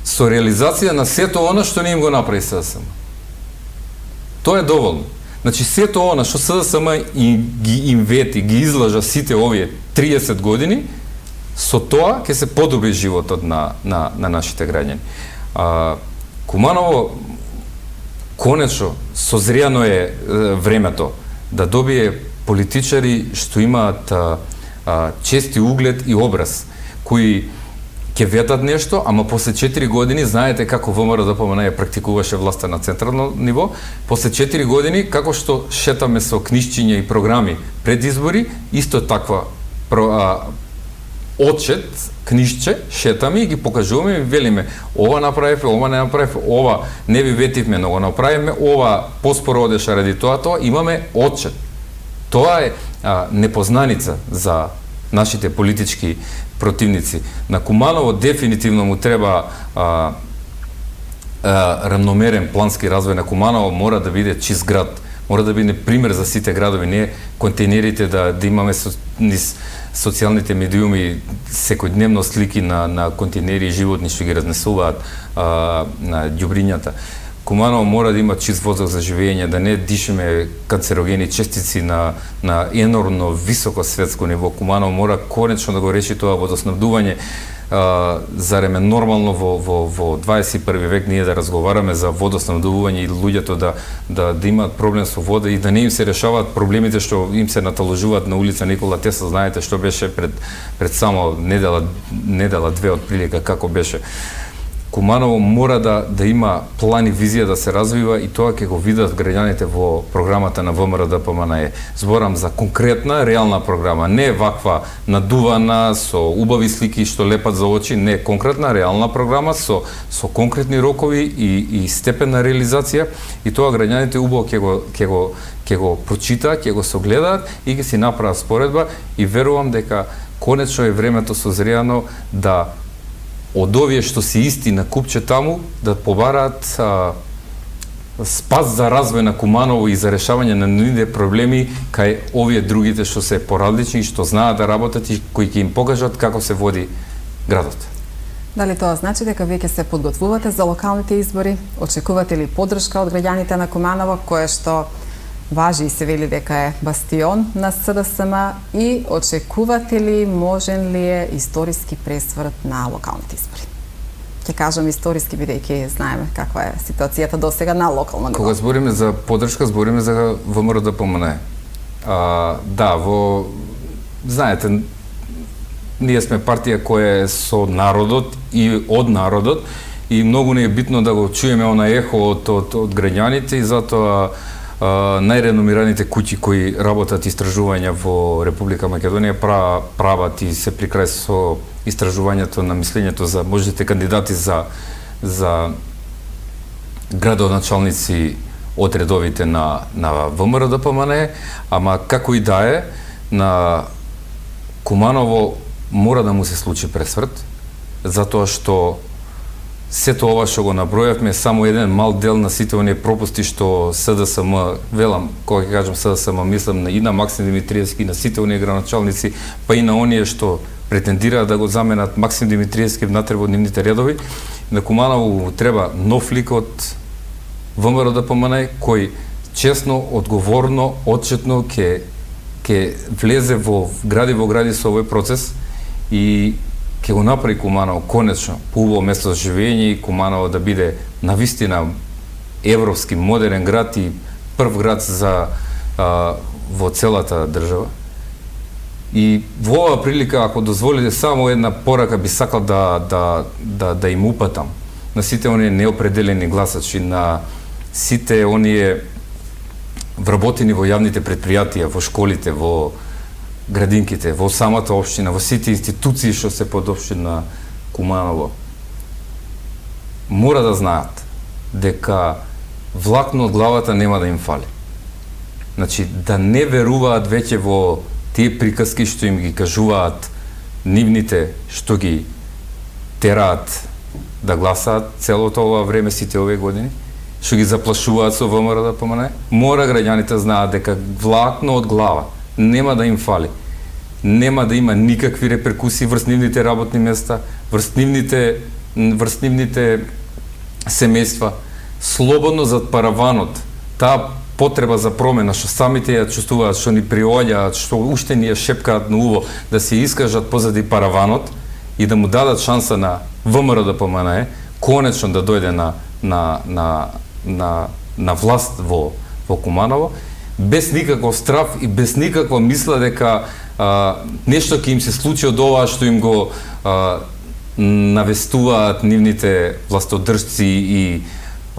со реализација на сето она што не им го направи СДСМ. Тоа е доволно. Значи, сето она што СДСМ им вети, ги излажа сите овие 30 години, со тоа ќе се подобри животот на нашите граѓани. Куманово, конечно, созрено е времето да добие политичари што имаат чести углед и образ, кои ќе ветат нешто, ама после 4 години, знаете како ВМРО-ДПМН ја практикуваше власта на централно ниво, после 4 години, како што шетаме со книжчиња и програми пред избори, исто таква отчет, книжче, шетаме и ги покажуваме и велиме ова направивме, ова не направивме, ова не ви ветивме, но го направиме, ова поспоро одеше ради тоа, имаме отчет. Тоа е непознаница за нашите политички противници. На Куманово дефинитивно му треба рамномерен плански развој. На Куманово мора да биде чист град, мора да биде пример за сите градови, не контейнерите да имаме низ социјалните медиуми секојдневно слики на контейнери и животни што ги разнесуваат на ѓубрињата. Куманово мора да има чист воздух за живење, да не дишеме канцерогени честици на енормно високо светско ниво. Куманово мора конечно да го реши тоа водоснабдување. Зарем е нормално во 21 век ние да разговараме за водоснабдување и луѓето да имаат проблем со вода и да не им се решаваат проблемите што им се наталожуваат на улица Никола Тесла. Знаете што беше пред само недела две од прилика како беше. Куманово мора да има план и визија да се развива и тоа ќе го видат граѓаните во програмата на ВМРО-ДПМНЕ. Зборам за конкретна, реална програма, не ваква надувана со убави слики што лепат за очи, не, конкретна, реална програма со конкретни рокови и степен на реализација и тоа граѓаните убаво ќе го прочитаат, ќе го согледаат и ќе си направат споредба и верувам дека конечно е времето созреано да од овие што си исти на купче таму, да побараат спас за развој на Куманово и за решавање на нивните проблеми кај овие другите што се поразлични, што знаат да работат и кои ќе им покажат како се води градот. Дали тоа значи дека вие ќе се подготвувате за локалните избори? Очекувате ли поддршка од граѓаните на Куманово, кое што важи и се вели дека е бастион на СДСМ и очекувате ли, можен ли е историски пресврт на локалните избори? Ќе кажам историски бидејќи знаеме каква е ситуацијата досега на локално ниво. Кога збориме за поддршка, збориме за ВМРО-ДПМНЕ. Знаете, ние сме партија која е со народот и од народот и многу не е битно да го чуеме она ехо од граѓаните и затоа најреномираните куќи кои работат истражувања во Република Македонија прават и се при крај со истражувањето на мислењето за можните кандидати за градоначалници од редовите на ВМРО-ДПМНЕ, ама како и да е, на Куманово мора да му се случи пресврт, затоа што сето ова што го набројавме само еден мал дел на сите оние пропусти што СДСМ, велам, кога ќе кажам СДСМ, мислам и на Максим Димитриевски, на сите оние градоначалници, па и на оние што претендираат да го заменат Максим Димитриевски внатре во нивните редови. На Куманово треба нов лик од ВМРО-ДПМНЕ кој честно, одговорно, отчетно ќе влезе во гради со овој процес и ќе го направи Куманово конечно поубаво место за живење и Куманово да биде навистина европски модерен град и прв град во целата држава. И во оваа прилика, ако дозволите, само една порака би сакал да им упатам на сите оние неопределени гласачи, на сите оние вработени во јавните претпријатија, во школите, во градинките, во самата општина, во сите институции што се под општина Куманово, мора да знаат дека влакно од главата нема да им фали. Значи, да не веруваат веќе во тие приказки што им ги кажуваат нивните што ги тераат да гласаат целото ова време, сите овие години, што ги заплашуваат со ВМРО-ДПМНЕ. Мора граѓаните знаат дека влакно од глава нема да им фали. Нема да има никакви реперкусии врз нивните работни места, врз нивните семејства. Слободно зад параванот, таа потреба за промена што самите ја чувствуваат, што ни приоѓаат, што уште ни ја шепкаат на уво, да се искажат позади параванот и да му дадат шанса на ВМРО-ДПМНЕ конечно да дојде на власт во Куманово, без никаков страф и без никаква мисла дека нешто ќе им се случи од ова што им го навестуваат нивните властодржци и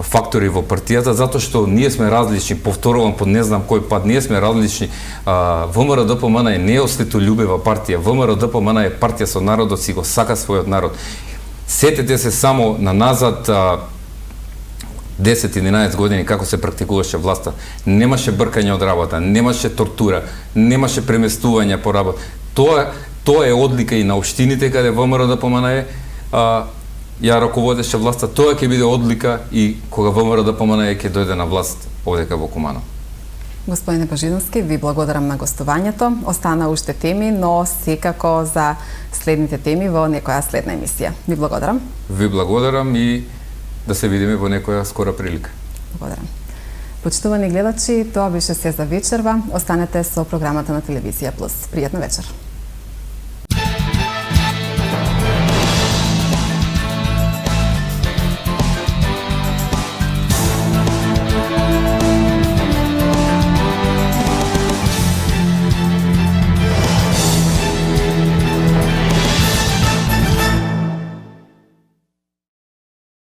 фактори во партијата, затоа што ние сме различни, повторувам по не знам кој пат, ние сме различни. ВМРО-ДПМН не е осветољубива партија, ВМРО-ДПМН е партија со народот, си го сака својот народ. Сетете се само на назад 10-11 години како се практикуваше власта. Немаше бркање од работа, немаше тортура, немаше преместување по работа. Тоа е одлика и на општините каде ВМРО-ДПМН е, ја раководеше власта, тоа ќе биде одлика и кога ВМРО-ДПМН ќе дојде на власт овдека во Куманово. Господине Божиновски, ви благодарам на гостувањето. Остана уште теми, но секако за следните теми во некоја следна емисија. Ви благодарам. Ви благодарам и да се видиме во некоја скора прилика. Благодарам. Почитувани гледачи, тоа беше се за вечерва. Останете со програмата на Телевизија Плюс. Пријатна вечер.